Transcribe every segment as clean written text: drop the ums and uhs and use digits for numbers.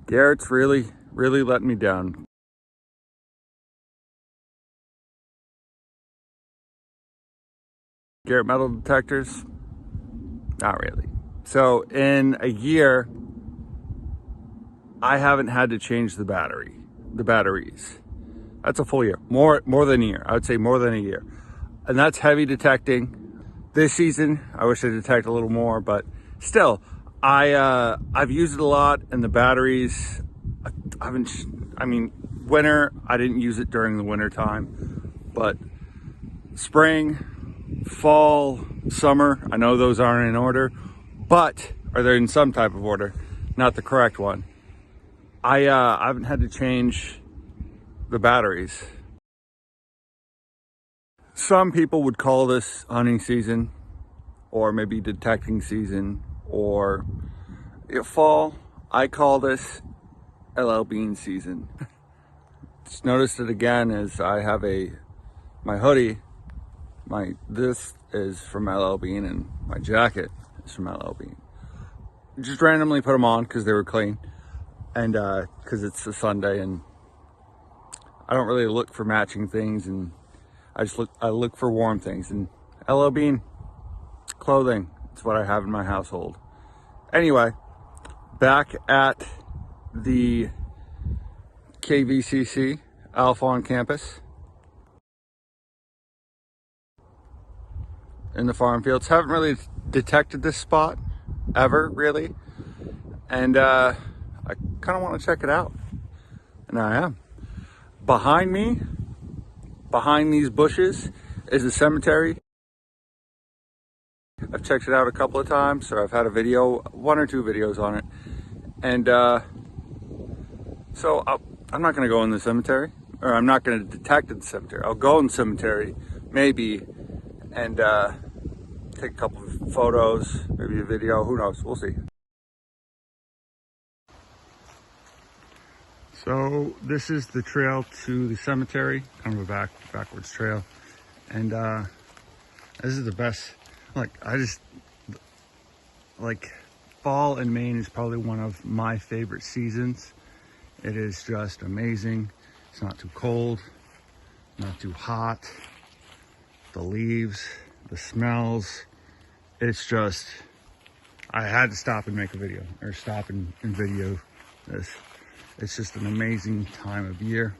Garrett's really letting me down. Garrett metal detectors? Not really. So in a year, I haven't had to change the batteries. That's a full year, more than a year. I would say more than a year. And that's heavy detecting. This season, I wish I detect a little more, but still, I've used it a lot, and the batteries, I mean, winter, I didn't use it during the winter time, but spring, fall, summer, I know those aren't in order, but are they in some type of order, not the correct one. I haven't had to change the batteries. Some people would call this hunting season, or maybe detecting season, or fall. I call this LL Bean season. Just noticed it again as I have my hoodie. This is from LL Bean, and my jacket is from LL Bean. Just randomly put them on because they were clean, and because it's a Sunday, and I don't really look for matching things, and I look for warm things, and LL Bean clothing, it's what I have in my household. Anyway, back at the KVCC Alphon campus in the farm fields. Haven't really detected this spot ever, really, and I kind of want to check it out, and I am. Behind me, behind these bushes, is a cemetery. I've checked it out a couple of times, so I've had one or two videos on it, and so I'm not going to go in the cemetery, or I'm not going to detect in the cemetery. I'll go in the cemetery, maybe, and take a couple of photos, maybe a video, who knows, we'll see. So this is the trail to the cemetery, kind of a backwards trail, and this is the best. Like fall in Maine is probably one of my favorite seasons. It is just amazing. It's not too cold, not too hot. The leaves, the smells, it's just, I had to stop and make a video, or stop and video this. It's just an amazing time of year.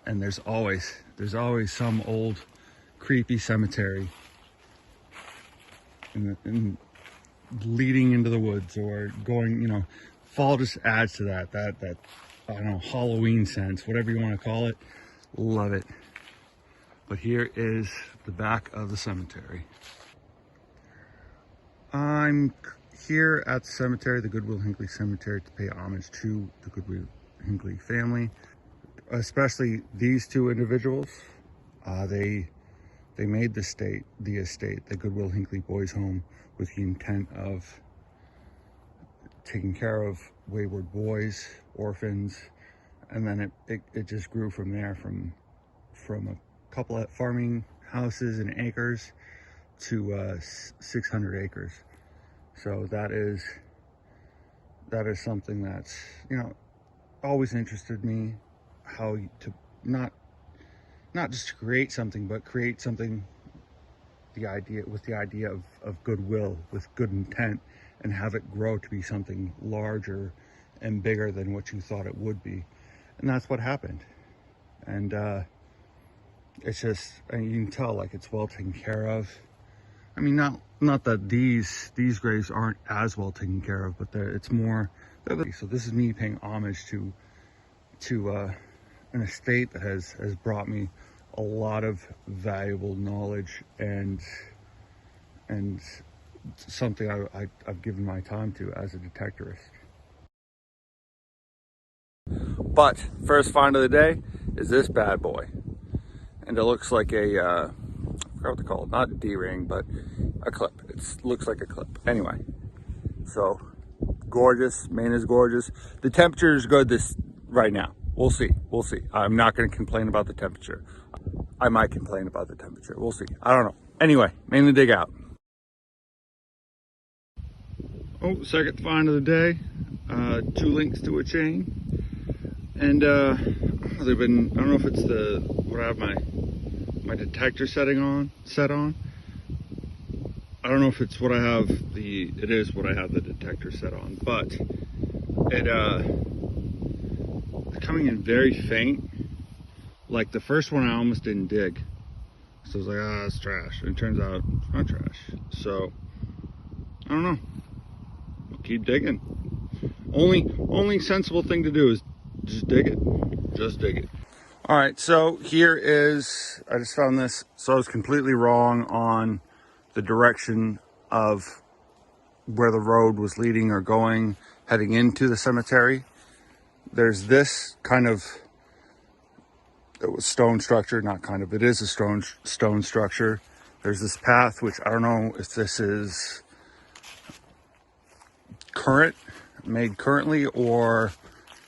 And there's always some old creepy cemetery in leading into the woods, or going, fall just adds to that I don't know, Halloween sense, whatever you want to call it. Love it. But here is the back of the cemetery. I'm here at the cemetery, the Good Will Hinckley Cemetery, to pay homage to the Good Will Hinckley family, especially these two individuals. They made the estate, the Good Will Hinckley Boys Home, with the intent of taking care of wayward boys, orphans, and then it just grew from there, from a couple of farming houses and acres to 600 acres. So that is something that's, always interested me, how to not just to create something, but create something the idea of goodwill, with good intent, and have it grow to be something larger and bigger than what you thought it would be. And that's what happened. And it's just, and you can tell, like, it's well taken care of. I mean, not that these graves aren't as well taken care of, but it's more. So this is me paying homage to an estate that has brought me a lot of valuable knowledge and something I've given my time to as a detectorist. But first find of the day is this bad boy, and it looks like a I forgot what to call it, not a D-ring, but a clip. It looks like a clip. Anyway, so gorgeous. Maine is gorgeous. The temperature is good right now. We'll see. I'm not going to complain about the temperature. I might complain about the temperature. We'll see. I don't know. Anyway, mainly dig out. Oh, second find of the day. 2 links to a chain. And they've been, I don't know if it's what I have my detector set on. I don't know if it's what I have it is what I have the detector set on, but it's coming in very faint. Like the first one I almost didn't dig. So I was like, it's trash. And it turns out it's not trash. So I don't know. We'll keep digging. Only sensible thing to do is just dig it. Just dig it. All right, so here is, I just found this. So I was completely wrong on the direction of where the road was leading or going, heading into the cemetery. There's this kind of stone structure, not kind of, it is a stone structure. There's this path, which I don't know if this is made currently, or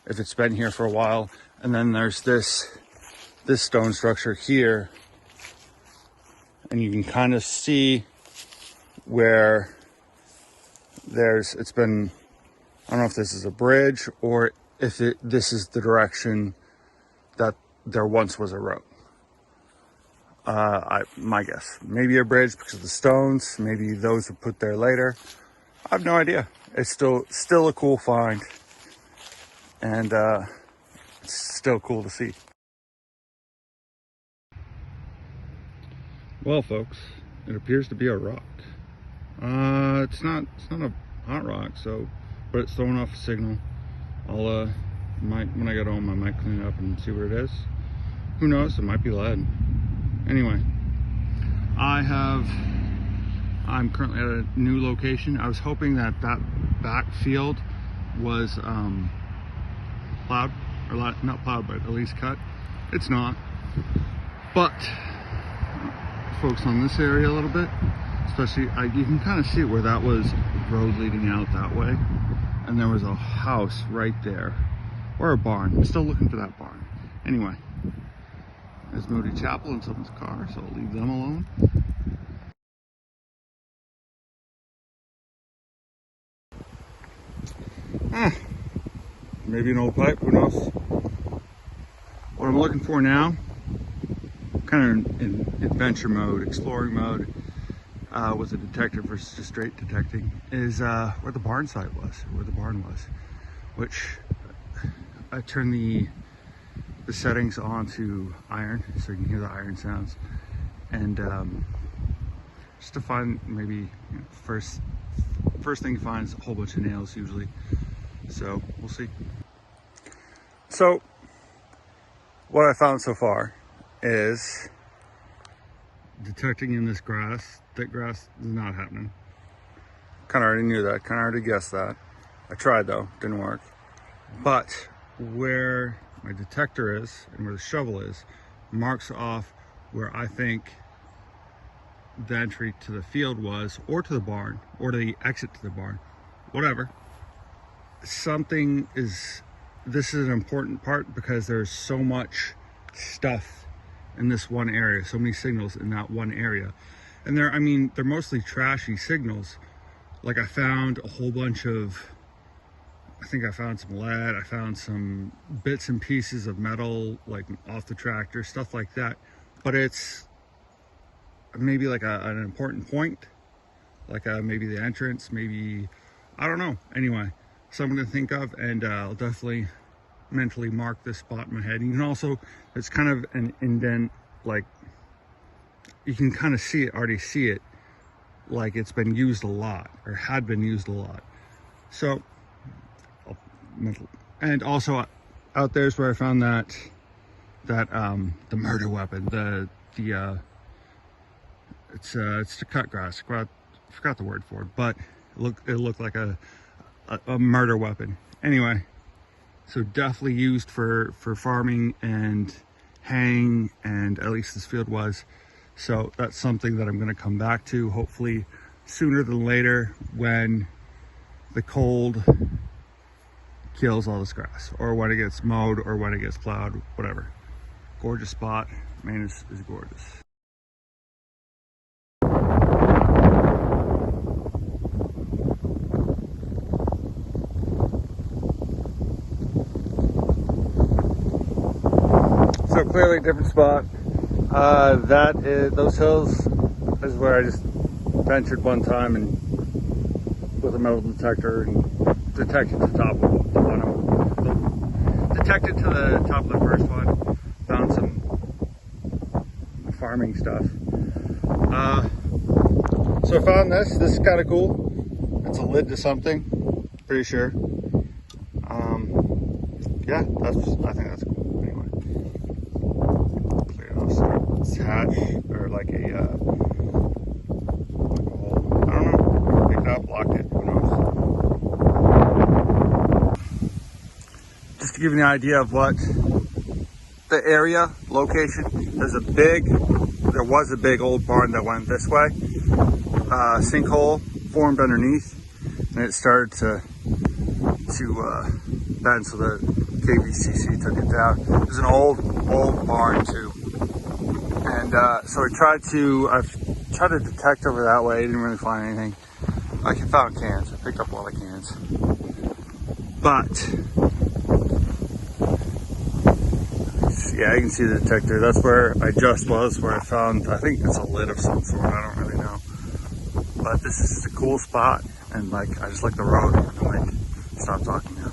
if it's been here for a while. And then there's this stone structure here, and you can kind of see where it's been, I don't know if this is a bridge or if this is the direction that there once was a road. My guess, maybe a bridge because of the stones, maybe those were put there later. I have no idea. It's still a cool find, and it's still cool to see. Well, folks, it appears to be a rock. It's not a hot rock, but it's throwing off a signal. I'll when I get home, I might clean it up and see what it is. Who knows? It might be lead. Anyway, I'm currently at a new location. I was hoping that back field was plowed, or not plowed, but at least cut. It's not. But focus on this area a little bit, especially you can kind of see where that was road leading out that way, and there was a house right there, or a barn. I'm still looking for that barn. Anyway, there's Moody Chapel in someone's car, so I'll leave them alone. Maybe an old pipe, who knows? What I'm looking for now, kind of in adventure mode, exploring mode, with a detector versus just straight detecting, is where the barn site was, which I turned the settings on to iron, so you can hear the iron sounds, and just to find maybe, first thing you find is a whole bunch of nails usually, so we'll see. So what I found so far is detecting in this grass. Thick grass is not happening. Kind of already knew that, kind of already guessed that. I tried though, didn't work. But where my detector is and where the shovel is marks off where I think the entry to the field was, or to the barn, or to the exit to the barn, whatever. This is an important part because there's so much stuff in this one area, so many signals in that one area. And they're mostly trashy signals. Like I found a whole bunch of, I think I found some lead, I found some bits and pieces of metal, like off the tractor, stuff like that. But it's maybe like an important point, like maybe the entrance, maybe, I don't know. Anyway, something to think of, and I'll definitely mentally mark this spot in my head. And you can also, it's kind of an indent, like you can kind of already see it, like it's been used a lot, or had been used a lot. So, and also out there's where I found that the murder weapon, it's to cut grass. I forgot the word for it, but it looked like a murder weapon. Anyway, so definitely used for farming and haying, and at least this field was. So that's something that I'm going to come back to, hopefully sooner than later, when the cold kills all this grass, or when it gets mowed, or when it gets plowed, whatever. Gorgeous spot. Maine is gorgeous. clearly a different spot. Those hills is where I just ventured one time and with a metal detector and detected to the top of the one. Detected to the top of the first one. Found some farming stuff. So I found this. This is kind of cool. It's a lid to something. Pretty sure. Yeah, I think that's cool. Anyway, clear it off. So it's hatch or like a hole. I don't know. Picked it up, locked it. Who knows? Just to give you an idea of what the area location. There was a big old barn that went this way. Sinkhole formed underneath, and it started to bend, so the KVCC took it down. It was an old barn too, and so I've tried to detect over that way. I didn't really find anything. I found cans. I picked up a lot of cans, but yeah, you can see the detector. That's where I just was, where I found, I think it's a lid of some sort. I don't really know, but this is a cool spot, and like I just like the road. I'm like, stop talking now.